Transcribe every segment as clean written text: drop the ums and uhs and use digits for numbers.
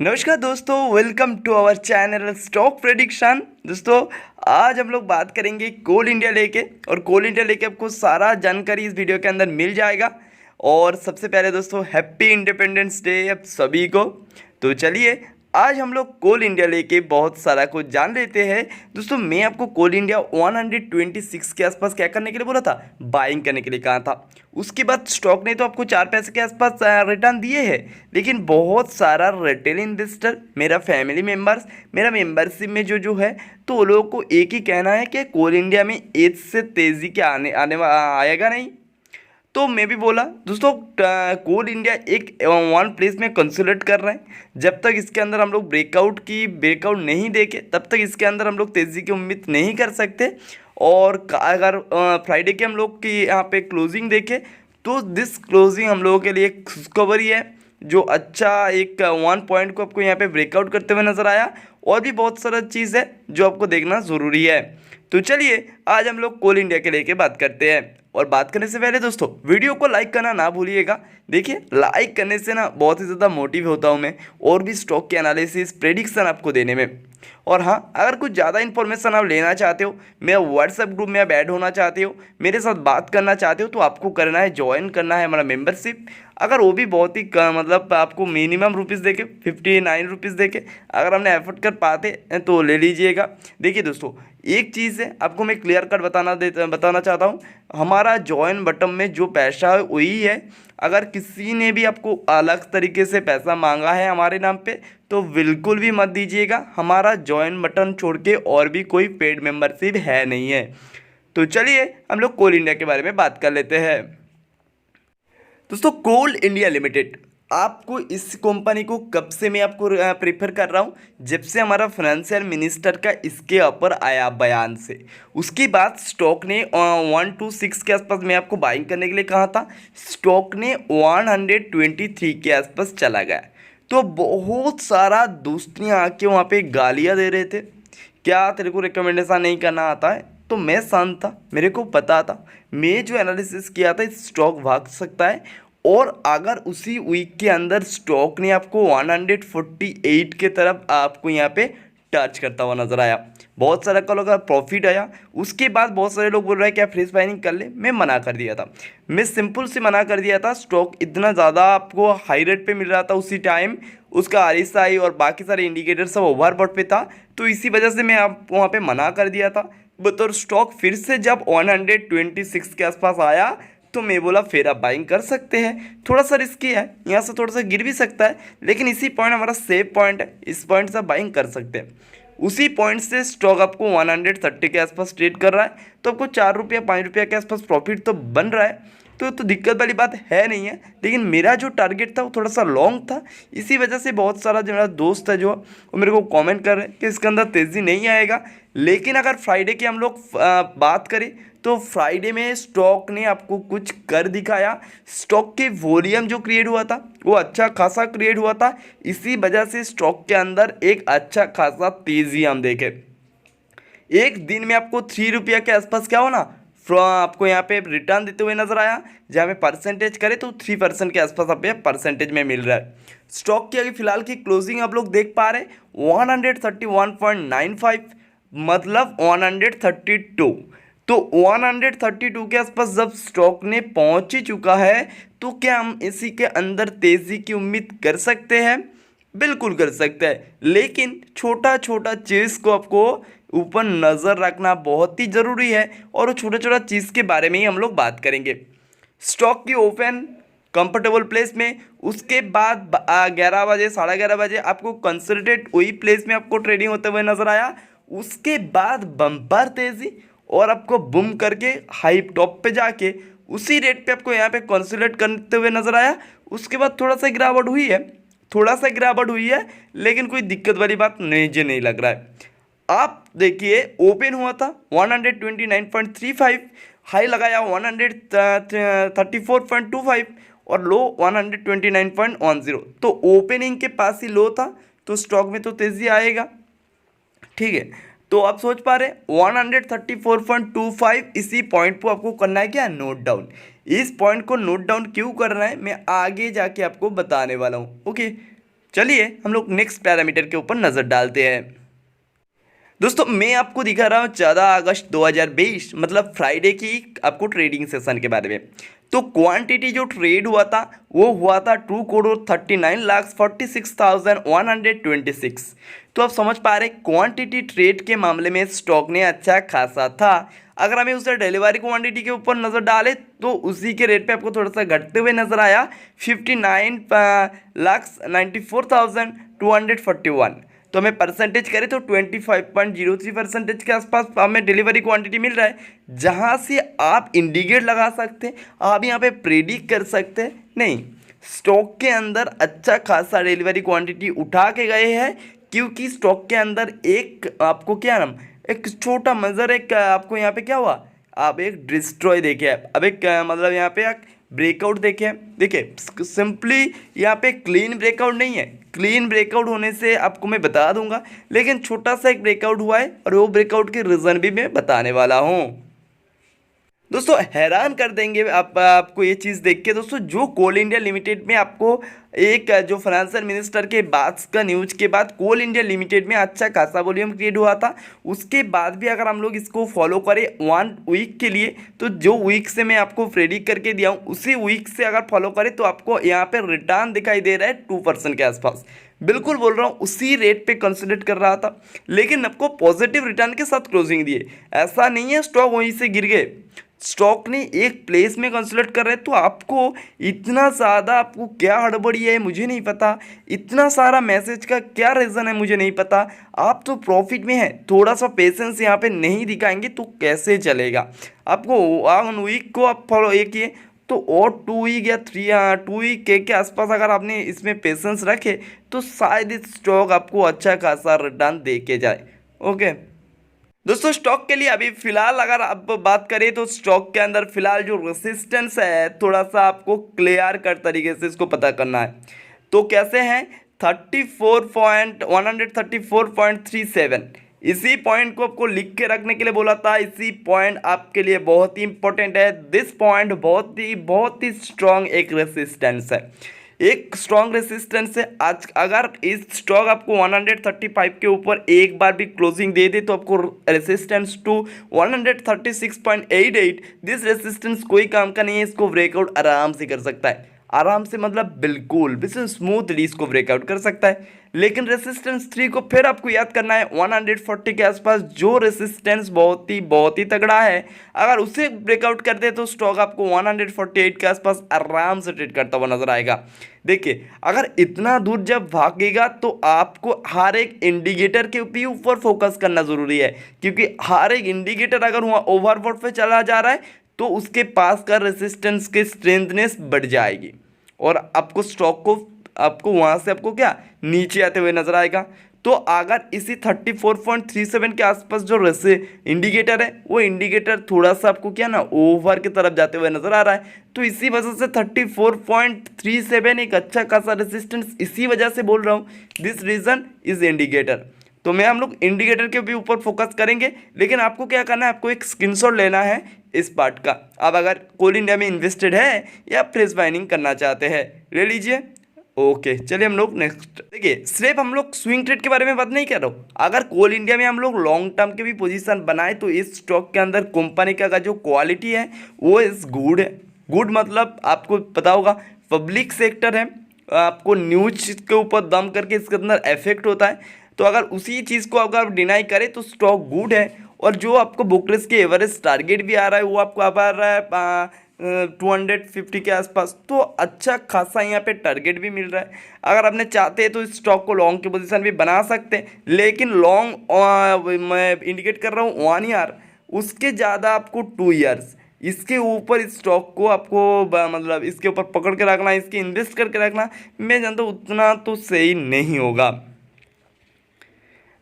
नमस्कार दोस्तों, welcome to our channel stock prediction. दोस्तों, आज हम लोग बात करेंगे कोल इंडिया लेके, और कोल इंडिया लेके आपको सारा जानकारी इस वीडियो के अंदर मिल जाएगा। और सबसे पहले दोस्तों, हैप्पी इंडिपेंडेंस डे आप सभी को। तो चलिए, आज हम लोग कोल इंडिया लेके बहुत सारा कुछ जान लेते हैं। दोस्तों, मैं आपको कोल इंडिया 126 के आसपास क्या करने के लिए बोला था, बाइंग करने के लिए कहा था। उसके बाद स्टॉक ने तो आपको 4 पैसे के आसपास रिटर्न दिए हैं, लेकिन बहुत सारा रिटेल इन्वेस्टर, मेरा फैमिली मेम्बर्स, मेरा मेंबरशिप में जो है, तो वो लोगों को एक ही कहना है कि कोल इंडिया में एज से तेज़ी के आएगा नहीं। तो मैं भी बोला दोस्तों, कोल इंडिया एक वन प्लेस में कंसोलिडेट कर रहे हैं। जब तक इसके अंदर हम लोग ब्रेकआउट नहीं देखे, तब तक इसके अंदर हम लोग तेज़ी की उम्मीद नहीं कर सकते। और अगर फ्राइडे के हम लोग की यहाँ पे क्लोजिंग देखें, तो दिस क्लोजिंग हम लोगों के लिए एक खुशखबरी है, जो अच्छा एक 1 पॉइंट को आपको यहाँ पे ब्रेकआउट करते हुए नजर आया। और भी बहुत सारा चीज़ है जो आपको देखना ज़रूरी है। तो चलिए, आज हम लोग कोल इंडिया के लेके बात करते हैं। और बात करने से पहले दोस्तों, वीडियो को लाइक करना ना भूलिएगा। देखिए, लाइक करने से ना बहुत ही ज़्यादा मोटिव होता हूँ मैं, और भी स्टॉक के एनालिसिस प्रेडिक्शन आपको देने में। और हाँ, अगर कुछ ज़्यादा इन्फॉर्मेशन आप लेना चाहते हो, मेरा व्हाट्सएप ग्रुप में आप ऐड होना चाहते हो, मेरे साथ बात करना चाहते हो, तो आपको करना है, ज्वाइन करना है हमारा मेंबरशिप। अगर वो भी बहुत ही मतलब आपको मिनिमम रुपीज़ देके, 59 रुपीज़ देके अगर हमने एफर्ट कर पाते तो ले लीजिएगा। देखिए दोस्तों, एक चीज़ है आपको मैं क्लियर कट बताना चाहता हूँ। हमारा ज्वाइन बटन में जो पैसा है वही है। अगर किसी ने भी आपको अलग तरीके से पैसा मांगा है हमारे नाम पे, तो बिल्कुल भी मत दीजिएगा। हमारा ज्वाइन बटन छोड़ के और भी कोई पेड मेंबरशिप है नहीं है। तो चलिए, हम लोग कोल इंडिया के बारे में बात कर लेते हैं। दोस्तों, कोल इंडिया लिमिटेड, आपको इस कंपनी को कब से मैं आपको प्रेफर कर रहा हूँ, जब से हमारा फाइनेंशियल मिनिस्टर का इसके ऊपर आया बयान से। उसके बाद स्टॉक ने 126 के आसपास मैं आपको बाइंग करने के लिए कहा था। स्टॉक ने 123 के आसपास चला गया। तो बहुत सारा दोस्तियाँ आके वहाँ पे गालियाँ दे रहे थे, क्या तेरे को रिकमेंडेशन नहीं करना आता है। तो मैं शांत था, मेरे को पता था, मैं जो एनालिसिस किया था, स्टॉक भाग सकता है। और अगर उसी वीक के अंदर स्टॉक ने आपको 148 के तरफ आपको यहाँ पे टच करता हुआ नजर आया, बहुत सारा कल का प्रॉफिट आया। उसके बाद बहुत सारे लोग बोल रहे हैं क्या फ्रेश बाइंग कर ले, मैं मना कर दिया था। मैं सिंपल से मना कर दिया था। स्टॉक इतना ज़्यादा आपको हाई रेट पे मिल रहा था उसी टाइम, उसका RSI और बाकी सारे इंडिकेटर सब ओवरबॉट पे था, तो इसी वजह से मैं आप वहाँ पे मना कर दिया था। बतौर स्टॉक फिर से जब 126 के आसपास आया, तो मैं बोला फिर आप बाइंग कर सकते हैं। थोड़ा सा रिस्की है, यहाँ से थोड़ा सा गिर भी सकता है, लेकिन इसी पॉइंट हमारा सेफ पॉइंट है, इस पॉइंट से आप बाइंग कर सकते हैं। उसी पॉइंट से स्टॉक आपको 130 के आसपास ट्रेड कर रहा है, तो आपको 4 रुपया 5 रुपया के आसपास प्रॉफिट तो बन रहा है। तो दिक्कत वाली बात है नहीं है, लेकिन मेरा जो टारगेट था वो थोड़ा सा लॉन्ग था। इसी वजह से बहुत सारा जो मेरा दोस्त है जो वो मेरे को कमेंट कर रहे हैं कि इसके अंदर तेज़ी नहीं आएगा। लेकिन अगर फ्राइडे की हम लोग बात करें, तो फ्राइडे में स्टॉक ने आपको कुछ कर दिखाया। स्टॉक के वॉल्यूम जो क्रिएट हुआ था वो अच्छा खासा क्रिएट हुआ था। इसी वजह से स्टॉक के अंदर एक अच्छा खासा तेज़ी हम देखें। एक दिन में आपको 3 रुपया के आसपास क्या हो ना, आपको यहाँ पे रिटर्न देते हुए नजर आया। जहाँ पे परसेंटेज करें तो 3% के आसपास आप परसेंटेज में मिल रहा है। स्टॉक की अभी फिलहाल की क्लोजिंग आप लोग देख पा रहे, 131.95, मतलब 132। तो 132 के आसपास जब स्टॉक ने पहुंच ही चुका है, तो क्या हम इसी के अंदर तेजी की उम्मीद कर सकते हैं? बिल्कुल कर सकते हैं, लेकिन छोटा छोटा चीज़ को आपको ऊपर नज़र रखना बहुत ही ज़रूरी है। और वो छोटा छोटा चीज़ के बारे में ही हम लोग बात करेंगे। स्टॉक की ओपन कंफर्टेबल प्लेस में, उसके बाद 11 बजे 11:30 बजे आपको कंसल्टेट वही प्लेस में आपको ट्रेडिंग होते हुए नजर आया। उसके बाद बम्पर तेजी, और आपको बूम करके हाई टॉप पे जाके उसी रेट पे आपको यहाँ पे कंसल्टेट करते हुए नजर आया। उसके बाद थोड़ा सा गिरावट हुई है, लेकिन कोई दिक्कत वाली बात नहीं लग रहा है। आप देखिए, ओपन हुआ था 129.35, हाई लगाया 134.25, और लो 129.10। तो ओपनिंग के पास ही लो था, तो स्टॉक में तो तेज़ी आएगा। ठीक है, तो आप सोच पा रहे 134.25, इसी पॉइंट को आपको करना है क्या, नोट डाउन। इस पॉइंट को नोट डाउन क्यों करना है, मैं आगे जाके आपको बताने वाला हूँ। ओके, चलिए हम लोग नेक्स्ट पैरामीटर के ऊपर नज़र डालते हैं। दोस्तों मैं आपको दिखा रहा हूँ 14 अगस्त 2020 मतलब फ्राइडे की आपको ट्रेडिंग सेशन के बारे में। तो क्वांटिटी जो ट्रेड हुआ था वो हुआ था 2,39,46,126। तो आप समझ पा रहे क्वांटिटी ट्रेड के मामले में स्टॉक ने अच्छा खासा था। अगर हमें उसे डिलीवरी क्वांटिटी के ऊपर नज़र डालें तो उसी के रेट पे आपको थोड़ा सा घटते हुए नजर आया 59,94,241। तो हमें परसेंटेज करें तो 25.03% के आसपास हमें डिलीवरी क्वांटिटी मिल रहा है, जहां से आप इंडिकेट लगा सकते हैं, आप यहां पे प्रेडिक्ट कर सकते हैं। नहीं, स्टॉक के अंदर अच्छा खासा डिलीवरी क्वांटिटी उठा के गए हैं, क्योंकि स्टॉक के अंदर एक आपको क्या नाम एक छोटा मेजर एक आपको यहाँ पे क्या हुआ, आप एक डिस्ट्रॉय देखे, अब एक मतलब यहाँ पे एक ब्रेकआउट देखे। देखिए सिंपली यहाँ पे क्लीन ब्रेकआउट नहीं है, क्लीन ब्रेकआउट होने से आपको मैं बता दूंगा, लेकिन छोटा सा एक ब्रेकआउट हुआ है और वो ब्रेकआउट के रीज़न भी मैं बताने वाला हूँ। दोस्तों हैरान कर देंगे आपको ये चीज़ देख के। दोस्तों जो कोल इंडिया लिमिटेड में आपको एक जो फाइनेंशियल मिनिस्टर के बाद का न्यूज के बाद कोल इंडिया लिमिटेड में अच्छा खासा वॉल्यूम क्रिएट हुआ था, उसके बाद भी अगर हम लोग इसको फॉलो करें 1 वीक के लिए, तो जो वीक से मैं आपको प्रेडिक्ट करके दिया हूँ उसी वीक से अगर फॉलो करें तो आपको यहाँ पे रिटर्न दिखाई दे रहा है 2% के आसपास। बिल्कुल बोल रहा हूँ उसी रेट पे कंसिडर कर रहा था, लेकिन आपको पॉजिटिव रिटर्न के साथ क्लोजिंग दिए। ऐसा नहीं है स्टॉक वहीं से गिर गए, स्टॉक ने एक प्लेस में कंसल्ट कर रहे हैं। तो आपको इतना ज़्यादा आपको क्या हड़बड़ी है मुझे नहीं पता, इतना सारा मैसेज का क्या रीज़न है मुझे नहीं पता। आप तो प्रॉफिट में है, थोड़ा सा पेशेंस यहाँ पे नहीं दिखाएंगे तो कैसे चलेगा। आपको 1 वीक को आप फॉलो ये किए तो और 2 वीक या 2 वीक के आसपास अगर आपने इसमें पेशेंस रखे तो शायद इस स्टॉक आपको अच्छा खासा रिटर्न दे के जाए। ओके दोस्तों स्टॉक के लिए अभी फिलहाल अगर आप बात करें तो स्टॉक के अंदर फिलहाल जो रेसिस्टेंस है थोड़ा सा आपको क्लियर कट तरीके से इसको पता करना है। तो कैसे हैं 134.37, इसी पॉइंट को आपको लिख के रखने के लिए बोला था। इसी पॉइंट आपके लिए बहुत ही इंपॉर्टेंट है। दिस पॉइंट बहुत ही स्ट्रॉन्ग एक रेसिस्टेंस है, एक स्ट्रॉन्ग रेसिस्टेंस है। आज अगर इस स्टॉक आपको 135 के ऊपर एक बार भी क्लोजिंग दे दे तो आपको रेसिस्टेंस टू 136.88, दिस रेसिस्टेंस कोई काम का नहीं है, इसको ब्रेकआउट आराम से कर सकता है। आराम से मतलब बिल्कुल स्मूथली इसको ब्रेकआउट कर सकता है। लेकिन रेसिस्टेंस 3 को फिर आपको याद करना है 140 के आसपास, जो रेसिस्टेंस बहुत ही तगड़ा है। अगर उसे ब्रेकआउट कर दे तो स्टॉक आपको 148 के आसपास आराम से ट्रेड करता हुआ नजर आएगा। देखिए अगर इतना दूर जब भागेगा तो आपको हर एक इंडिकेटर के भी ऊपर फोकस करना ज़रूरी है, क्योंकि हर एक इंडिकेटर अगर वहाँ ओवरबॉट पे चला जा रहा है तो उसके पास का रेसिस्टेंस की स्ट्रेंथनेस बढ़ जाएगी और आपको स्टॉक को आपको वहाँ से आपको क्या नीचे आते हुए नजर आएगा। तो अगर इसी 34.37 के आसपास जो इंडिकेटर है वो इंडिकेटर थोड़ा सा आपको क्या ना ओवर की तरफ जाते हुए नजर आ रहा है, तो इसी वजह से 34.37 एक अच्छा खासा रेजिस्टेंस इसी वजह से बोल रहा हूँ। This region is indicator. तो मैं हम लोग इंडिकेटर के भी ऊपर फोकस करेंगे, लेकिन आपको क्या करना है, आपको एक स्क्रीनशॉट लेना है इस पार्ट का। आप अगर कोल इंडिया में इन्वेस्टेड है या फ्रेश बाइनिंग करना चाहते हैं ले लीजिए। ओके चलिए हम लोग नेक्स्ट देखिए, सिर्फ हम लोग स्विंग ट्रेड के बारे में बात नहीं कर रहा हूँ। अगर कोल इंडिया में हम लोग लॉन्ग टर्म के भी पोजीशन बनाए तो इस स्टॉक के अंदर कंपनी का जो क्वालिटी है वो इज गुड है। गुड मतलब आपको पता होगा पब्लिक सेक्टर है, आपको न्यूज के ऊपर दम करके इसके अंदर इफेक्ट होता है। तो अगर उसी चीज़ को अगर डिनाई करें तो स्टॉक गुड है। और जो आपको बुकरेस के एवरेज टारगेट भी आ रहा है वो आपको आ रहा है 250 के आसपास, तो अच्छा खासा यहाँ पे टारगेट भी मिल रहा है। अगर आपने चाहते हैं तो इस स्टॉक को लॉन्ग की पोजीशन भी बना सकते हैं, लेकिन लॉन्ग मैं इंडिकेट कर रहा हूँ 1 ईयर, उसके ज़्यादा आपको 2 ईयर्स, इसके ऊपर इस स्टॉक को आपको मतलब इसके ऊपर पकड़ के रखना, इसके इन्वेस्ट करके रखना, मैं जानता हूँ उतना तो सही नहीं होगा।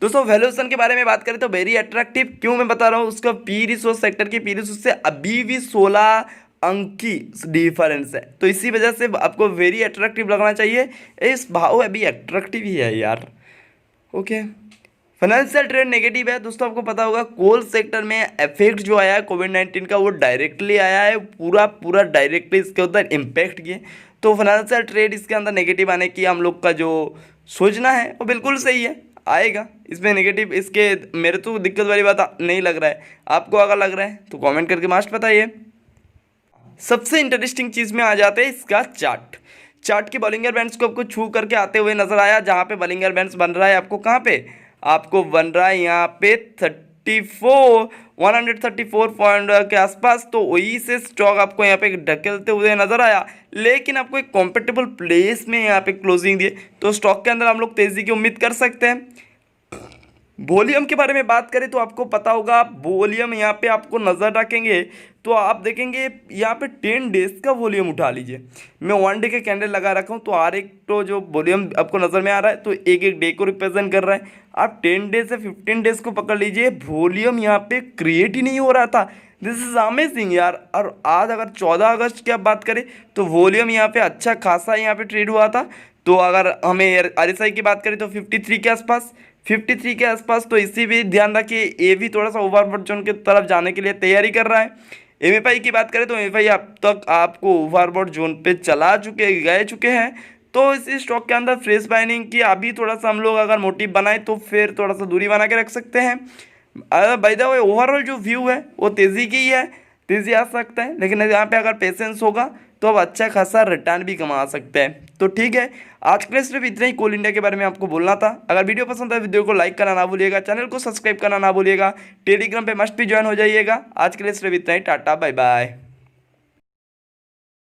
दोस्तों वैल्यूएशन के बारे में बात करें तो वेरी अट्रैक्टिव, क्यों मैं बता रहा हूँ, उसका पी रिसोर्स सेक्टर की पी रिसोर्स से अभी भी 16 अंक की डिफरेंस है, तो इसी वजह से आपको वेरी अट्रैक्टिव लगना चाहिए। इस भाव अभी अट्रैक्टिव ही है यार। ओके फाइनेंशियल ट्रेड नेगेटिव है दोस्तों, आपको पता होगा कोल सेक्टर में इफेक्ट जो आया है कोविड-19 का वो डायरेक्टली आया है, पूरा डायरेक्टली इसके अंदर इम्पैक्ट किए। तो फाइनेंशियल ट्रेड इसके अंदर नेगेटिव आने की हम लोग का जो सोचना है वो बिल्कुल सही है, आएगा। इसमें नेगेटिव इसके मेरे तो दिक्कत वाली बात नहीं लग रहा है। आपको अगर लग रहा है तो कमेंट करके मस्ट बताइए। सबसे इंटरेस्टिंग चीज़ में आ जाते हैं इसका चार्ट के बॉलिंगर बैंड्स को आपको छू करके आते हुए नजर आया। जहाँ पे बॉलिंगर बैंड्स बन रहा है आपको, कहाँ पे आपको बन रहा है, यहाँ पे 134 पॉइंट के आसपास। तो वही से स्टॉक आपको यहाँ पे ढकेलते हुए नजर आया, लेकिन आपको एक कॉम्पेटेबल प्लेस में यहाँ पे क्लोजिंग दिए। तो स्टॉक के अंदर हम लोग तेजी की उम्मीद कर सकते हैं। वॉल्यूम के बारे में बात करें तो आपको पता होगा, वॉल्यूम यहाँ पे आपको नज़र रखेंगे तो आप देखेंगे यहाँ पे 10 डेज का वॉल्यूम उठा लीजिए। मैं 1 डे के कैंडल लगा रखा हूँ, तो हर एक तो जो वॉल्यूम आपको नज़र में आ रहा है तो एक एक डे को रिप्रेजेंट कर रहा है। आप 10 डेज से 15 डेज को पकड़ लीजिए, वॉल्यूम यहाँ पे क्रिएट ही नहीं हो रहा था। दिस इज अमेजिंग यार। और आज अगर 14 अगस्त की आप बात करें तो वॉल्यूम यहाँ पे अच्छा खासा यहाँ पे ट्रेड हुआ था। तो अगर हमें RSI की बात करें तो 53 के आसपास, तो इसी भी ध्यान रखिए ये भी थोड़ा सा ओवरबॉट जोन की तरफ जाने के लिए तैयारी कर रहा है। MFI की बात करें तो MFI अब तक आपको ओवरबॉट जोन पे गए चुके हैं। तो इस स्टॉक के अंदर फ्रेश बाइंग की अभी थोड़ा सा हम लोग अगर मोटिव बनाए तो फिर थोड़ा सा दूरी बना के रख सकते हैं। बाय द वे ओवरऑल जो व्यू है वो तेज़ी की ही है, तेज़ी आ सकता है, लेकिन यहाँ पे अगर पेशेंस होगा तो अब अच्छा खासा रिटर्न भी कमा सकते हैं। तो ठीक है, आज के लिए सिर्फ इतना ही कोल इंडिया के बारे में आपको बोलना था। अगर वीडियो पसंद है वीडियो को लाइक करना ना भूलिएगा, चैनल को सब्सक्राइब करना ना भूलिएगा, टेलीग्राम पे मस्ट भी ज्वाइन हो जाइएगा। आज के लिए सिर्फ इतना ही, टाटा बाय बाय।